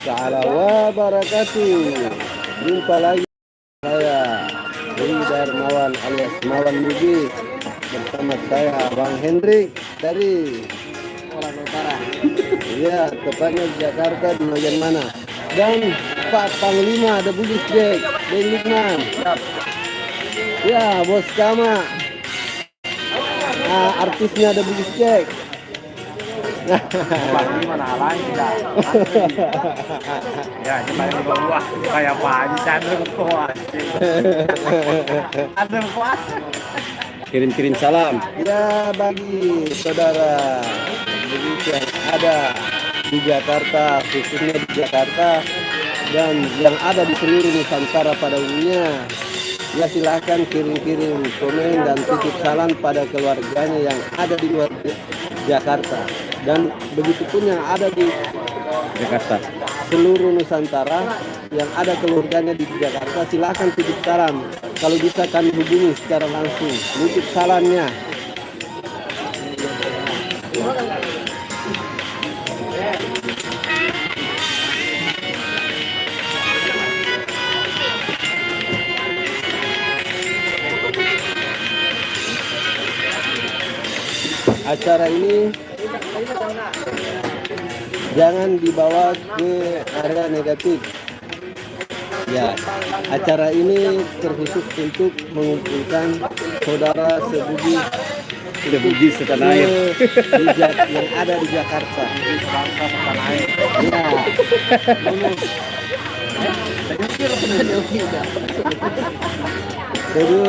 Ta'ala wabarakatuh. Jumpa lagi saya Dwi Darmawan alias Mawan Bugis bersama saya Bang Hendrik dari Orang Utara. ya tepatnya di Jakarta di bagian mana, dan Pak Panglima ada Bugis Jack dan Lukman ya Bos Kama, artisnya ada Bugis Jack. Gimana halanya tidak? Ya cuma di bawah kayak apa aja sadar kuat. Ada kuat. Kirim-kirim salam ya bagi saudara begitu yang ada di Jakarta, khususnya di Jakarta dan yang ada di seluruh Nusantara pada umumnya. Ya silahkan kirim-kirim komen dan titip salam pada keluarganya yang ada di luar Jakarta, dan begitu pun yang ada di Jakarta, seluruh Nusantara yang ada keluarganya di Jakarta, silahkan titip salam. Kalau bisa kami hubungi secara langsung, titip salamnya. Acara ini jangan dibawa ke area negatif. Ya, acara ini terkhusus untuk mengumpulkan saudara sebugis setanah air yang ada di Jakarta. Bangsa setanah air. Ya.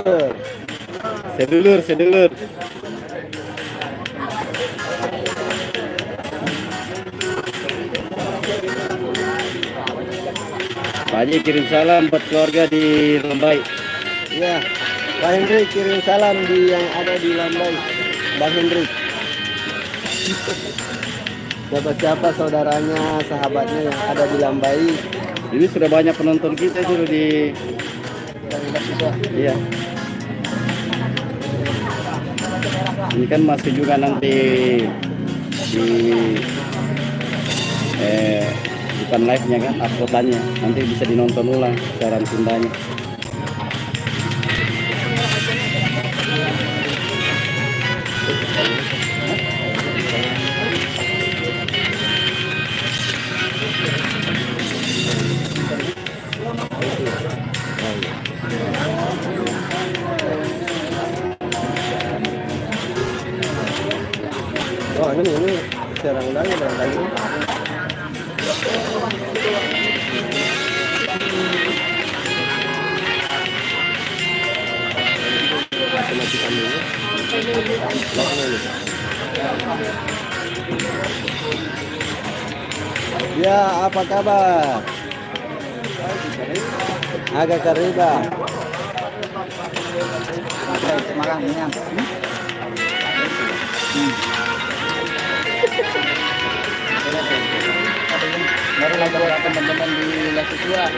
Sedulur. Pak Haji kirim salam buat keluarga di Lambai. Ya, Pak Hendrik kirim salam di yang ada di Lambai. Bang Hendrik. Siapa-siapa saudaranya, sahabatnya yang ada di Lambai. Ini sudah banyak penonton kita sudah di mahasiswa. Iya. Ini kan masih juga nanti di bukan live-nya kan, uploadannya nanti bisa dinonton ulang siaran tundanya. Oh ini siaran lagi. Ya, apa kabar? Agak keriba. Makanya. Baru lagi teman-teman di Lasiswa.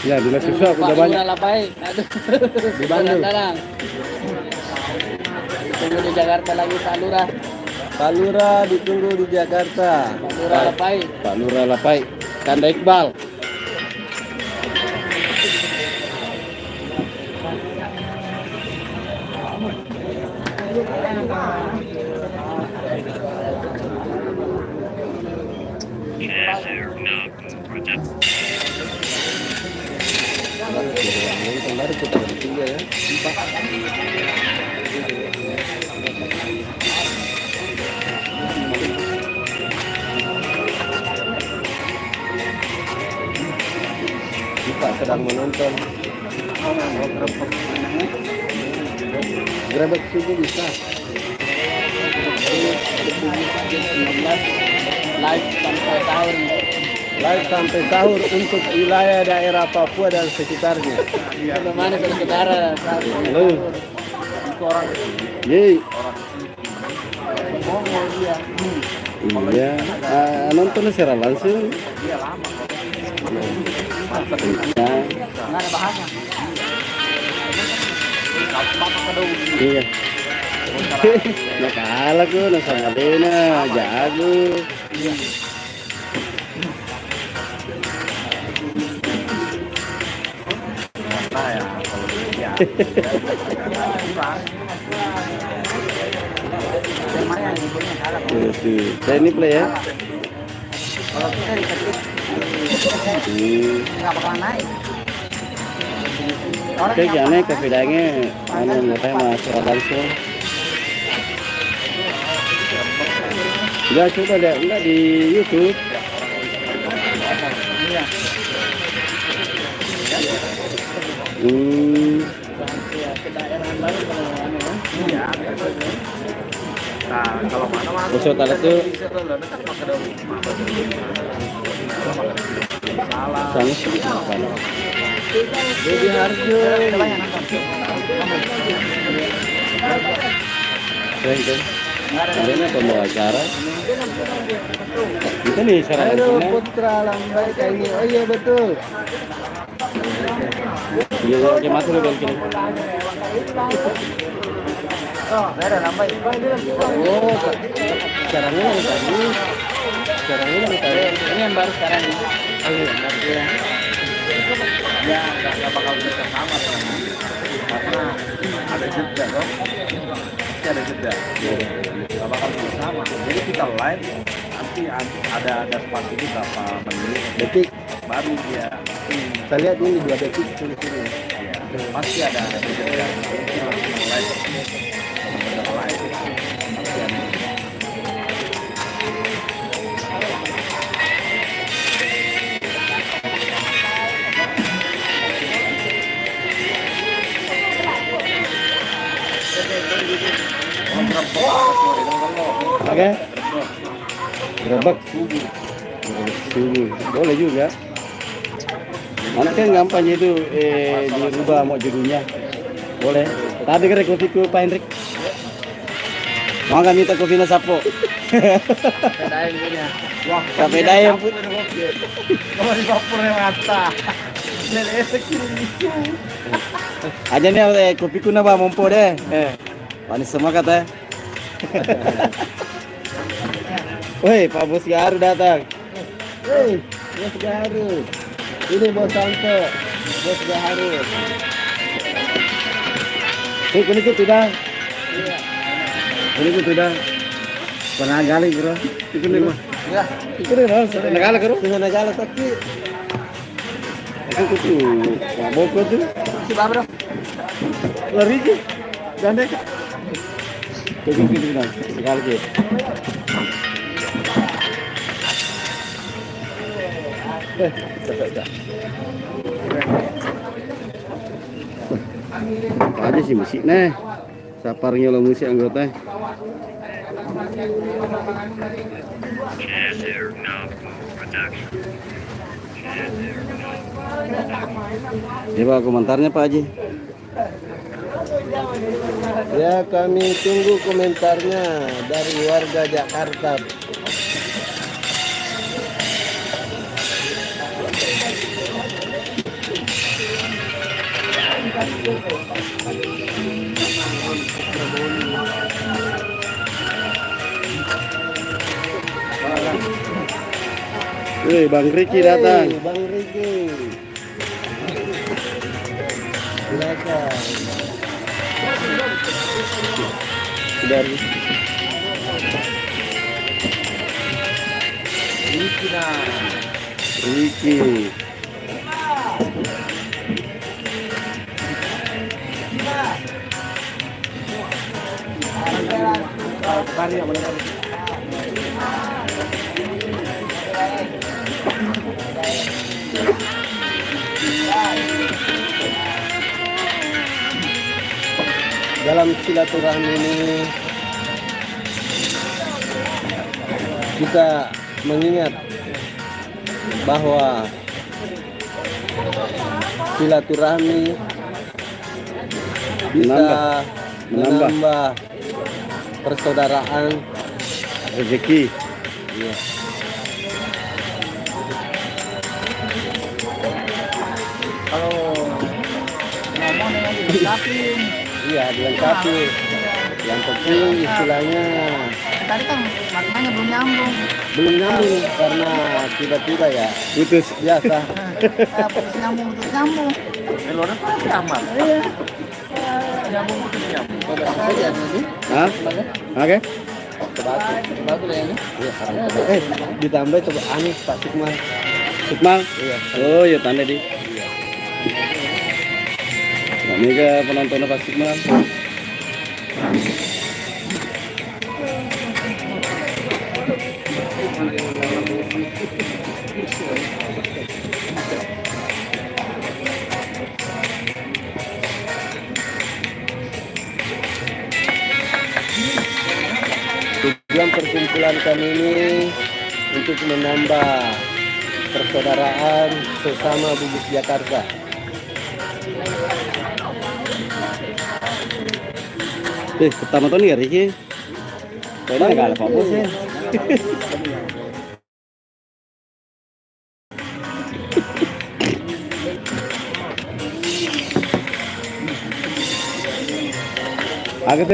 Ya di Lasiswa udah banyak. Di Bandung. Ditunggu di Jakarta lagi Pak Lurah. Pak Lurah ditunggu di Jakarta. Pak Lurah Lapai. Tanda Iqbal. Baru kita bertiga ya. Kita sedang menonton. Grebek subuh bisa. 19 live sampai sahur. Live sampai sahur untuk wilayah daerah Papua dan sekitarnya. Bagaimana saudara? Halo. Yeay. Iya. Nonton secara langsung. Iya lama. Ya. Nggak ada bahasa. Iya. Nak kalah ko, nasa Malena, jago. Tuh, saya ini play ya. Kalau kita diketik nggak bakalan naik. Oke, jangan ke videonya anu saya masuk langsung. Udah coba deh, enggak di YouTube. Nah, kalau mana-mana Besok tadi tuh sama sih makan. Jadi Harjo. Keren kan? Adanya pembawa acara. Itu nih cara Halo langsungnya. Putra Lambai kayak ini. Oh iya betul. Iya, oke mati lu dari sini. Ada Lambai. Oh, caranya yang tadi. Caranya yang tadi. Ini yang baru sekarang ini. Oh iya, baru ya. Ya, nggak bakal bisa sama karena ada jeda dong. Pasti ada jeda. Nggak bakal bisa sama. Jadi kita live nanti ada spasi itu berapa menit Detik. baru dia. Saya lihat ini 2 detik tulis ini. Ya, pasti ada jeda. Mungkin langsung live. Bener live. Pasti ada. Oke. Gerobak subuh. Boleh juga. Mana kan gampangnya itu dirubah mau judulnya. Boleh. Tadi kan kopiku Pak Hendrik. Mau nggak minta kopi Sapo? Pedain punya. Wah, Sepeda yang pun. kalau di dapur yang mata. Dan esek isu. Aja nih kopiku napa mompo deh. Panis semua kata. Woi, Pak Bos Garu datang. Woi, Bos Garu. Ini Bos Santo. Bos Garu. Ini ikut tidak? Ini ikut tidak? Pernah gali bro. Ikut nih mah. Ya, Ikut nih bro. Negala bro. Negala tapi. Aku tuh. Mabok tuh. si Bro. Lari ke. Gandeng. Ikut gitu dong. Sekali ke. Apa aja sih musik nih? Saparnya lo musik anggota. Coba komentarnya Pak Haji. Ya kami tunggu komentarnya dari warga Jakarta. Bang Riki datang. Bang Riki. Silakan. Dari Riki. Dalam silaturahmi ini kita mengingat bahwa silaturahmi bisa menambah persaudaraan, rezeki. Iya. Kalau ngomong dengan dilengkapi. Iya, dilengkapi. Yang penting istilahnya Tadi kan maknanya belum nyambung. belum nyambung karena tiba-tiba ya putus biasa. Putus nyambung, putus nyambung. Luar apa aman? Iya. Nyambung putus nyambung. Hah? Oke. Batu lah ini. Ditambah coba aneh Pak Sukmal. Sukmal. Iya. Oh ya tanda di. Kami ke penontonnya Pak Sukmal. Tujuan perkumpulan kami ini untuk menambah persaudaraan sesama Bugis Jakarta. Kita nonton ya Riki. Kayaknya nggak ada apa-apa sih. Agak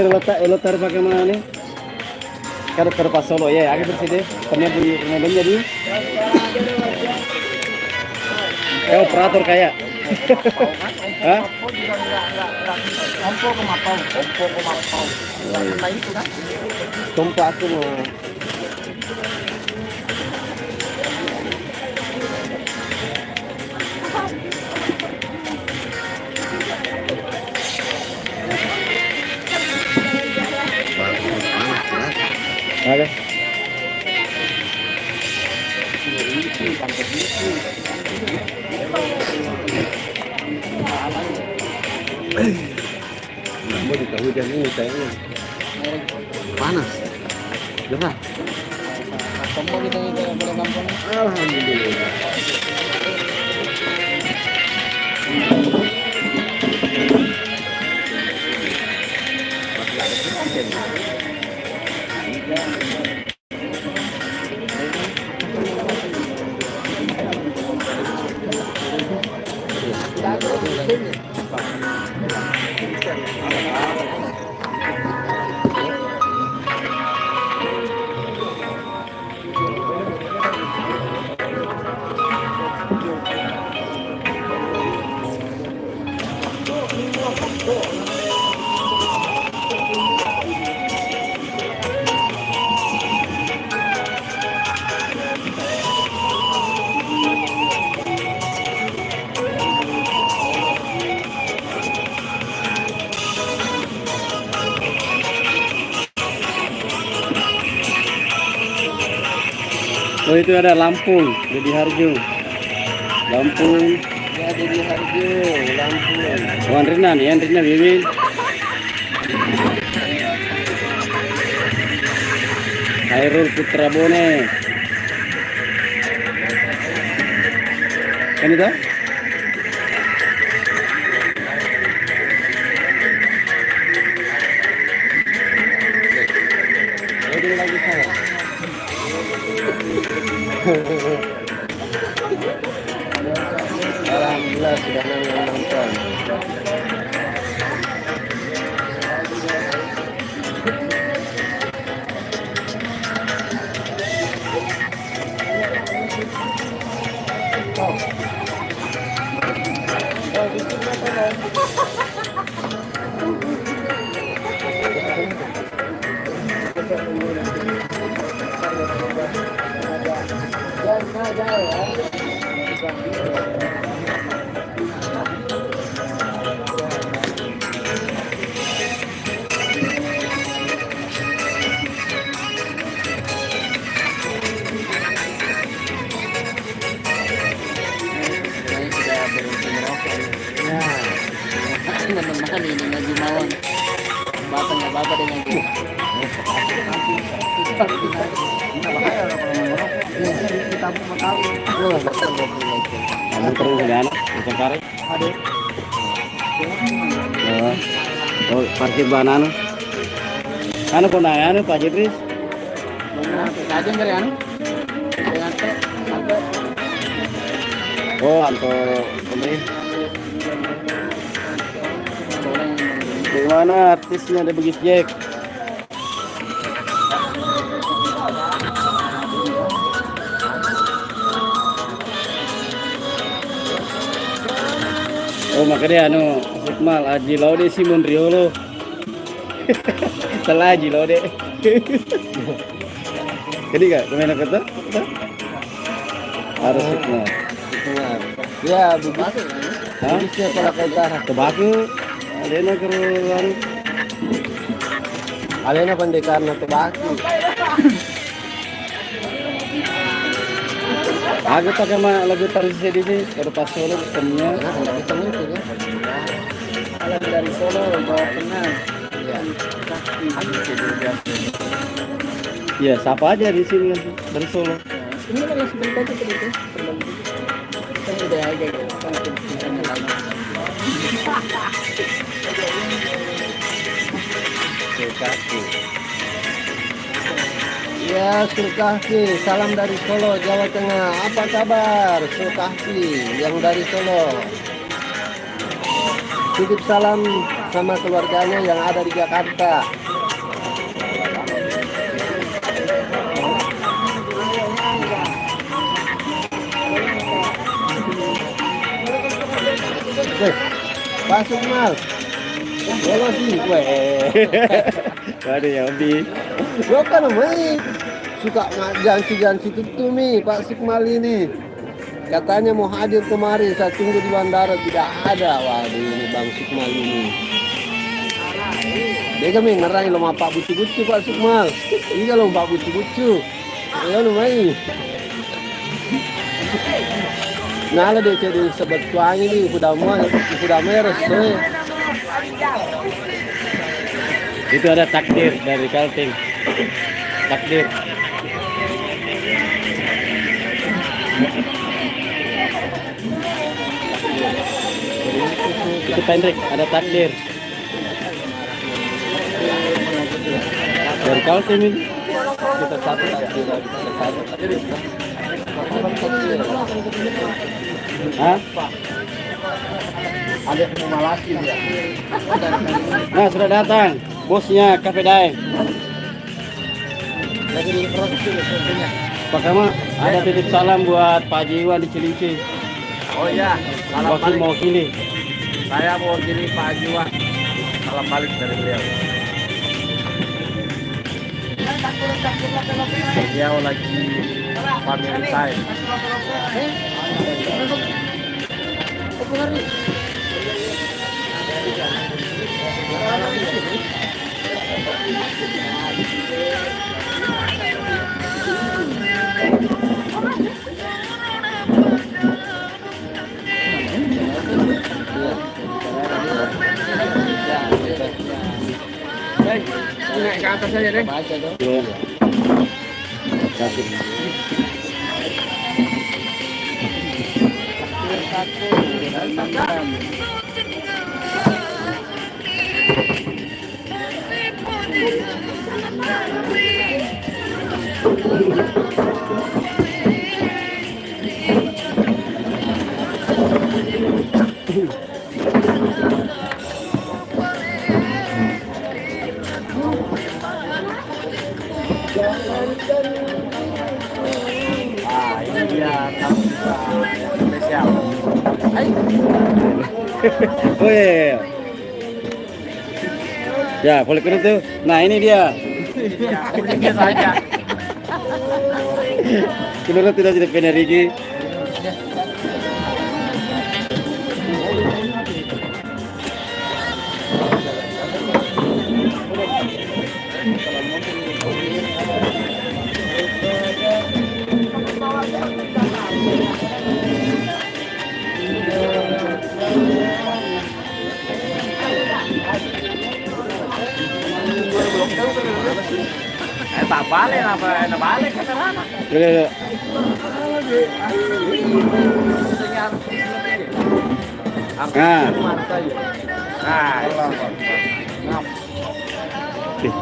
letar pakai mana nih? Kalau terpas Solo ya, agak bersih deh. Ternyata di Medan jadi. Operator kayak. Hah? Ompo ke Mapau. Nah itu kan. Sumpah aku mau Oke. mau di hujan ini kayaknya panas. Gerah. Kamu kita boleh gampang. Alhamdulillah. Oh itu ada Lampung, Dedi Harjo. Lampung. Ya Dedi Harjo, Lampung. Oh Andrina nih, Andrina Wiwin. Khairul Putra Bone. Kan itu? Jadi lagi saya. Alhamdulillah sudah nonton. Teman-teman ini lagi mawon. Bapaknya bapak dengan dia. Kamu terus ada anak, macam kare. Oh, parkir banan. Anu kok nanya anu Pak Jepris? Kajian dari anu? Oh, anto pembeli. Di mana artisnya ada Bugis Jack? Oh makanya anu Sikmal Aji Laude Simon Riolo. Salah Aji Laude. Jadi kak pemain kata? Harus Sikmal. Sikmal. Ya begitu. Habisnya kalau ke utara. Tebaku. Alena keruan. Alena pendekarna tebaki. Aku pakai mah lagu Tarsisi di sini. Kalau pas Solo ketemunya. Nah, kita itu ya. Alam dari Solo, Jawa Tengah. Ya. Iya, siapa aja di sini kan dari Solo. Ini kan sebentar itu itu. Kan udah aja kan misalnya lagi. Sulkaki. Ya Sulkaki, salam dari Solo, Jawa Tengah. Apa kabar Sulkaki yang dari Solo? Titip salam sama keluarganya yang ada di Jakarta. Pak Sukmal. Halo sih, Ada yang lebih. lo kan namanya suka janji-janji itu nih Pak Sukmal ini. Katanya mau hadir kemarin, saya tunggu di bandara tidak ada. Waduh ini Bang Sukmal ini. Dia kan ngerai lo sama Pak Bucu-Bucu Pak Sukmal. Ini kalau Pak Bucu-Bucu. Ya lo main. Nah lah dia jadi sebab tuang ini udah merah soalnya. Itu ada takdir dari Kaltim. Takdir. Itu pendek, ada takdir. Dari Kaltim ini. Kita satu takdir lagi, kita satu takdir. Hah? Ada mau malaki dia. Nah, sudah datang bosnya Cafe Daeng. Lagi di produksi sebetulnya. Pak Kama, ada titip salam buat Pak Jiwa di Cilincing. Oh iya, salam balik. Mewakili. Saya mau gini Pak Jiwa. Salam balik dari beliau. Beliau lagi family time. Naik ke atas aja deh. Baca dong. Iya. Kasih. Ah, ini dia tamu kita yang spesial. Hai. Oh iya. Ya, boleh kerut tuh. Nah, ini dia. Ya, uniknya saja. Menurut tidak tidak kena Riki. Tak balik apa? Enak balik ke sana. Boleh. Nah.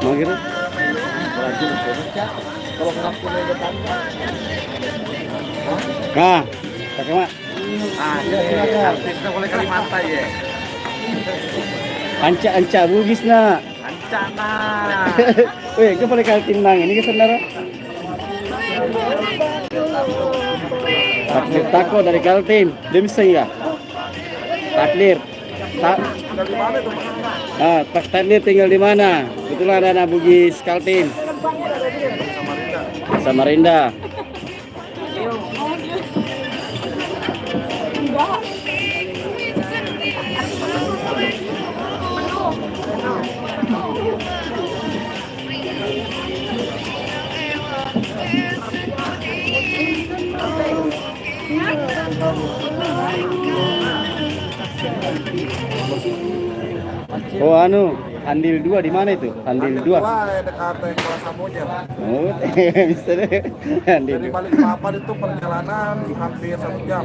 Mau kira? Kalau ngap punya depan. Nah, pakai mak. Ah, artisnya boleh Kalimantan ya. Anca bugis na. Ancana. Weh, ke boleh Kaltim nang ini ke saudara. Takut dari Kaltim, dia bisa ya. Takdir. Tinggal di mana itu, Pak? Ah, Pak Takdir tinggal di mana? Kebetulan ada Bugis Kaltim. Samarinda. Samarinda. Oh anu, Andil 2 di mana itu? Andil 2. Wah, dekat Kelas Samudra. Oh, bisa deh. Andil Dari 2. Balikpapan itu perjalanan hampir 1 jam.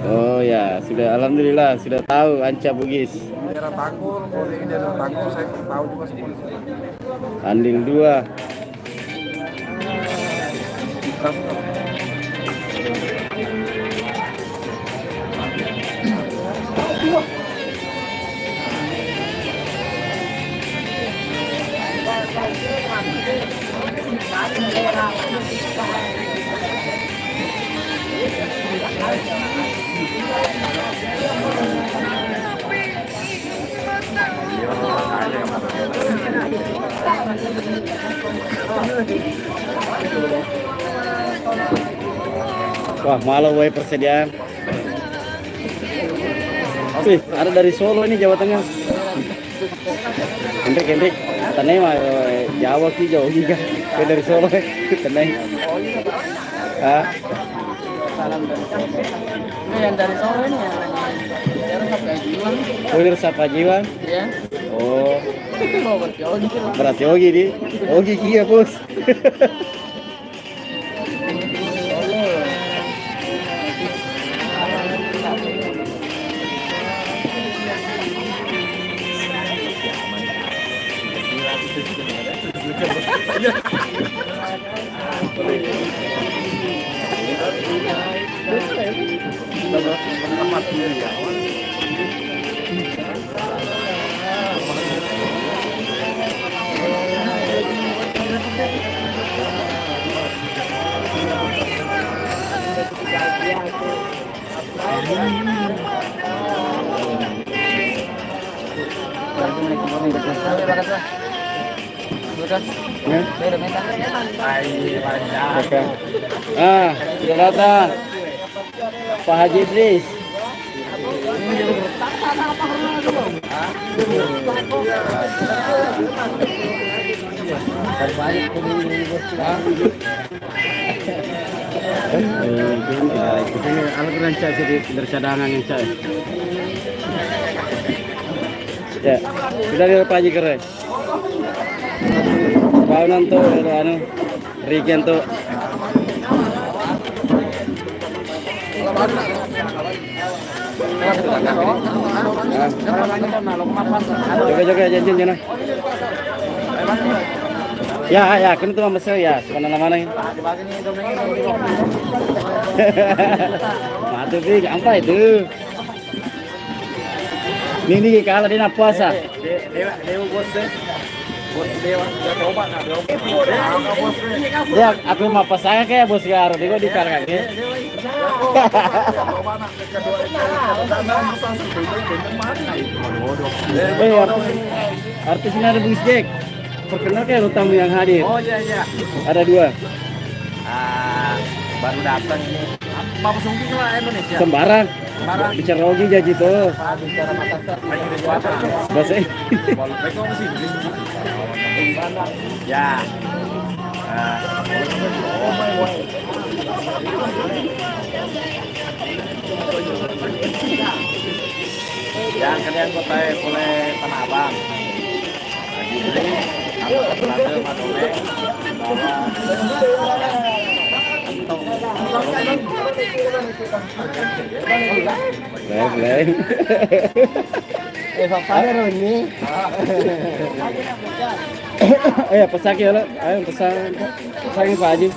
Oh ya, sudah alhamdulillah sudah tahu Anca Bugis. Daerah Tangkul, kalau ini daerah Tangkul saya tahu juga seperti itu. Andil 2. Wah, malah wae persediaan. Wih, ada dari Solo ini Jawa Tengah. Hendrik, tanah mah Jawa ki jauh juga. Ke dari Solo tanah. Ah, Salam dari Solo. Ini yang dari Solo ini ya. kulir sapa jiwa. Ya. Oh, Oh, berarti oh gitu. berarti Ogi di. Ogi kia, Bos. Ya. Oke. Ah, sudah datang. Pak Haji Idris. Ini alat rancak dari cadangan yang cak. Ya, sudah di Pak Haji keren. Kau nanti anu Rigen tuh. Jaga janjin jana. Ya, kan tuh mas ya, mana ini. Matu big, apa itu? Ini kalau di puasa. Dewa bosnya. Bos Dewa, udah coba nggak Dewa? Ya, aku mah pasang kayak bos Garo, di karang ke. Artis ini ada Bung Jack. Perkenalkan tamu yang hadir. Oh iya. Ada 2. Baru datang ini. Apa sungguh lah Indonesia? Sembarang. Bicara Ogi jadi tuh. Bicara Makassar. Bahasa Mereka masih Inggris. Ya. Yang kalian kota oleh Tanah Abang. Lagi ini Belanda Madole Boleh. Pakai ini. Ayo pesan ya lo. Ayo pesan Pak Haji.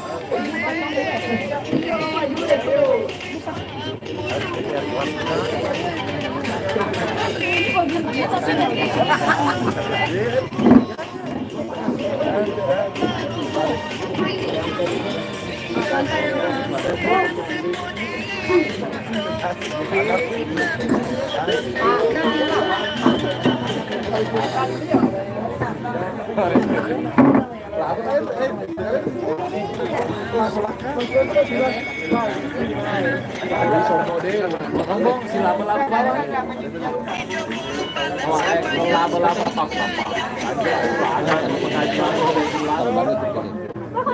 Sombong sila laba-laba. Oh, laba-laba pak.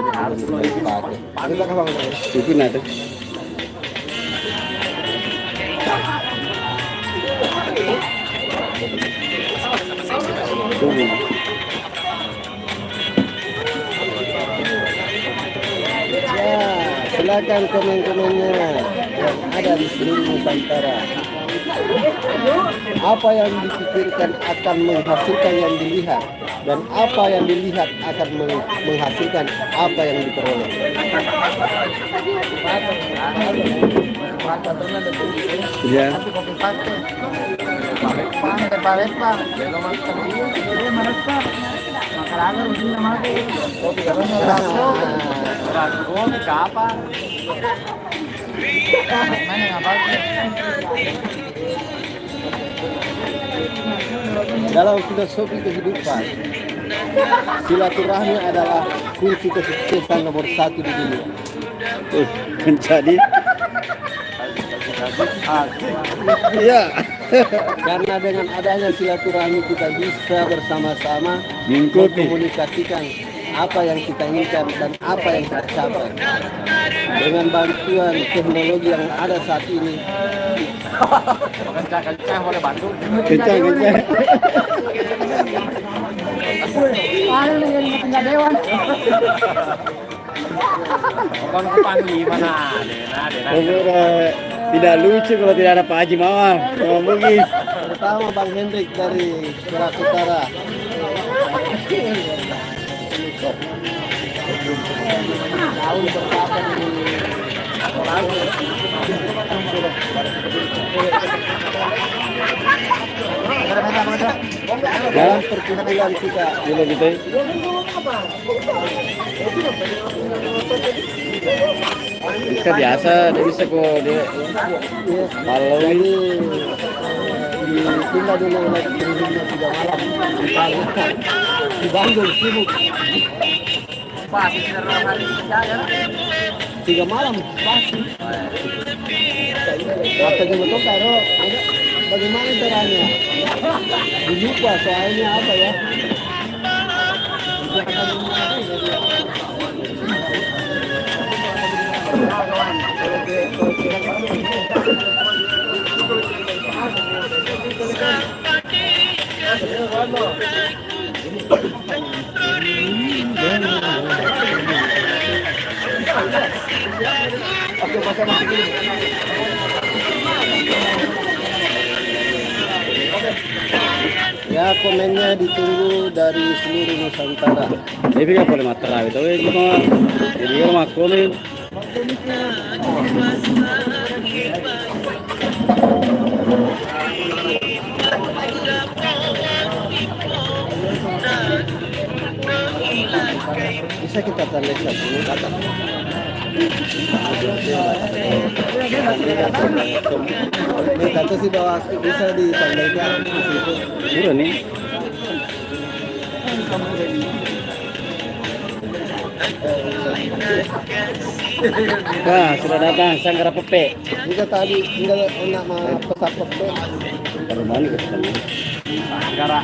Harus lo dipakai. Itu nah tuh. Ya, silakan komen-komennya yang ada di seluruh Nusantara. Apa yang dipikirkan akan menghasilkan yang dilihat, dan apa yang dilihat akan menghasilkan apa yang diperoleh. Iya. Dalam filosofi kehidupan, silaturahmi adalah kunci kesuksesan nomor 1 di dunia. Menjadi. Iya. Karena dengan adanya silaturahmi kita bisa bersama-sama Mengikuti. mengkomunikasikan apa yang kita inginkan dan apa yang kita capai. Dengan bantuan teknologi yang ada saat ini, Kencang oleh Bandung. Kencang. Bukan kepanggil mana? Tidak lucu kalau tidak ada Pak Haji Mawar. Oh, Bugis. terutama Bang Hendrik dari Perak Utara. Tahun bersama dalam perkumpulan kita. Gila gitu. Bisa biasa, dia bisa kok dia. Kalau Jadi ditunda dulu oleh penghuninya 3 malam di Palu, di Bandung sibuk 3 malam pasti. Apa juga tuh karo bagaimana caranya? Dilupa soalnya apa ya? Ya, komennya ditunggu dari seluruh Nusantara. Tapi nggak boleh materai, tapi cuma jadi rumah komen. Bisa kita tanda dulu kata. Ini kata sih bahwa bisa ditandaikan di situ. Sudah nih. Wah, sudah datang Sanggar Pepe. Jika tadi tinggal nak pesak pepe. Baru mana ketemu? Gara.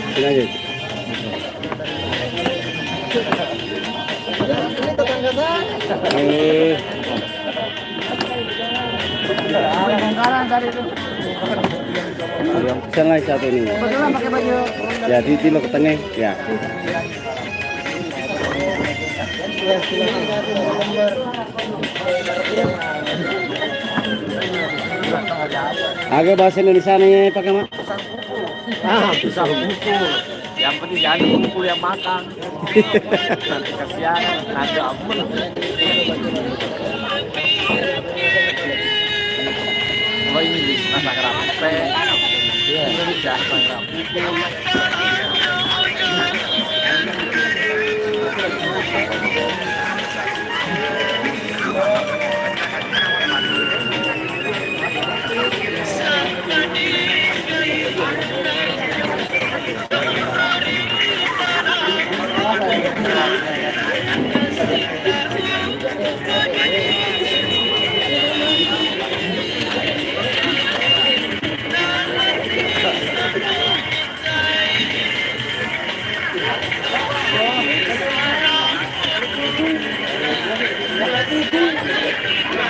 Sini aja. Ini tetangga saya. Yang pesan lagi satu ini. Kebetulan pakai baju. Ya, di lo ke tengah. Ya. Agak bahasa Indonesia nih pakai mak. Bisa pukul. Yang penting jangan pukul yang makan. Nanti kasihan, nanti ampun. Kalau ini bisa Sanggar Pepe. Indonesia Sanggar Pepe.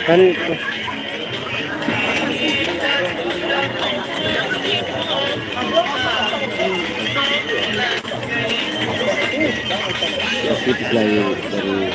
Kan ya, tipis lagi dari